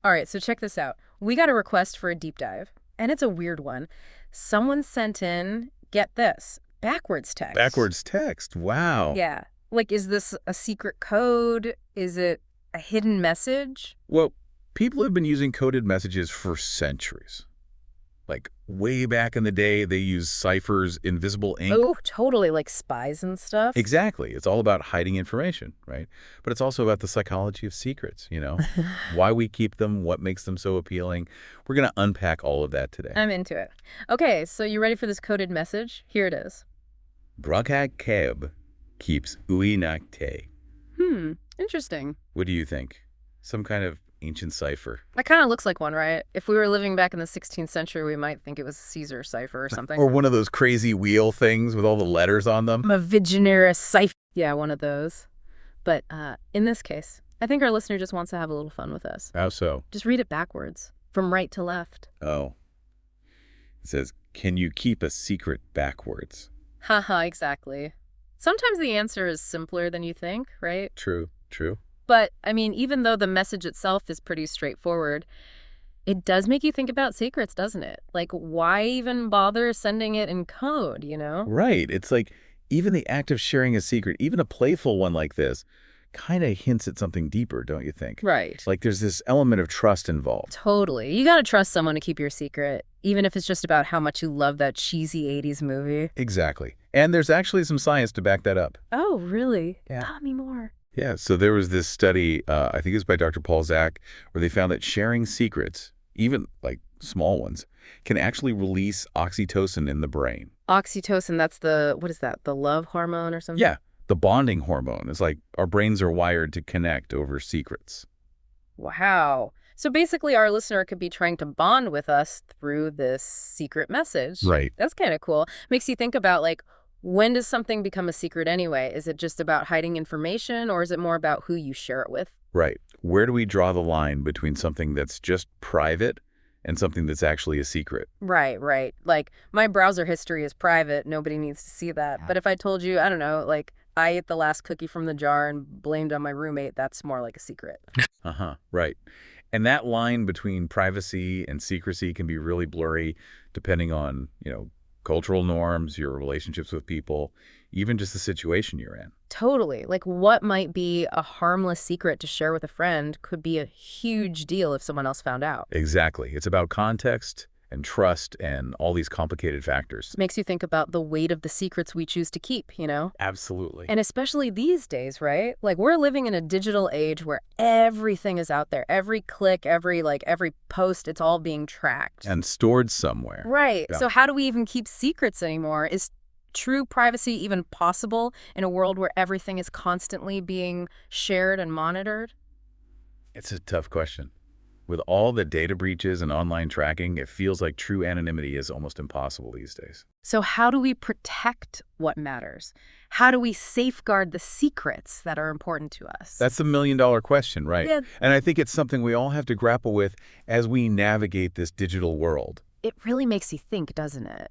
All right, so check this out. We got a request for a deep dive, and it's a weird one. Someone sent in, get this, backwards text. Backwards text. Wow. Yeah. Like, is this a secret code? Is it a hidden message? Well, people have been using coded messages for centuries. Like, way back in the day, they used ciphers, invisible ink. Oh, totally, like spies and stuff. Exactly. It's all about hiding information, right? But it's also about the psychology of secrets, why we keep them, what makes them so appealing. We're going to unpack all of that today. I'm into it. Okay, so you ready for this coded message? Here it is. Sdrawkcab keeps naC. Interesting. What do you think? Some kind of ancient cipher. That kind of looks like one, right? If we were living back in the 16th century, we might think it was a Caesar cipher or something. Or one of those crazy wheel things with all the letters on them. A Vigenera cipher. Yeah, one of those. But in this case, I think our listener just wants to have a little fun with us. How so? Just read it backwards, from right to left. Oh. It says, can you keep a secret backwards? Haha, exactly. Sometimes the answer is simpler than you think, right? True. But, I mean, even though the message itself is pretty straightforward, it does make you think about secrets, doesn't it? Like, why even bother sending it in code, Right. It's like even the act of sharing a secret, even a playful one like this, kind of hints at something deeper, don't you think? Right. Like there's this element of trust involved. Totally. You gotta trust someone to keep your secret, even if it's just about how much you love that cheesy 80s movie. Exactly. And there's actually some science to back that up. Oh, really? Yeah. Tell me more. Yeah, so there was this study, I think it was by Dr. Paul Zak, where they found that sharing secrets, even like small ones, can actually release oxytocin in the brain. Oxytocin, that's what is that, the love hormone or something? Yeah, the bonding hormone. It's like our brains are wired to connect over secrets. Wow. So basically our listener could be trying to bond with us through this secret message. Right. That's kind of cool. Makes you think about, like, when does something become a secret anyway? Is it just about hiding information, or is it more about who you share it with? Right. Where do we draw the line between something that's just private and something that's actually a secret? Right. Like, my browser history is private. Nobody needs to see that. But if I told you, I don't know, like, I ate the last cookie from the jar and blamed on my roommate, that's more like a secret. Right. And that line between privacy and secrecy can be really blurry depending on, cultural norms, your relationships with people, even just the situation you're in. Totally. Like, what might be a harmless secret to share with a friend could be a huge deal if someone else found out. Exactly. It's about context and trust and all these complicated factors. Makes you think about the weight of the secrets we choose to keep, Absolutely. And especially these days, right? Like, we're living in a digital age where everything is out there. Every click, every post, it's all being tracked. And stored somewhere. Right. Yeah. So how do we even keep secrets anymore? Is true privacy even possible in a world where everything is constantly being shared and monitored? It's a tough question. With all the data breaches and online tracking, it feels like true anonymity is almost impossible these days. So how do we protect what matters? How do we safeguard the secrets that are important to us? That's the million-dollar question, right? Yeah. And I think it's something we all have to grapple with as we navigate this digital world. It really makes you think, doesn't it?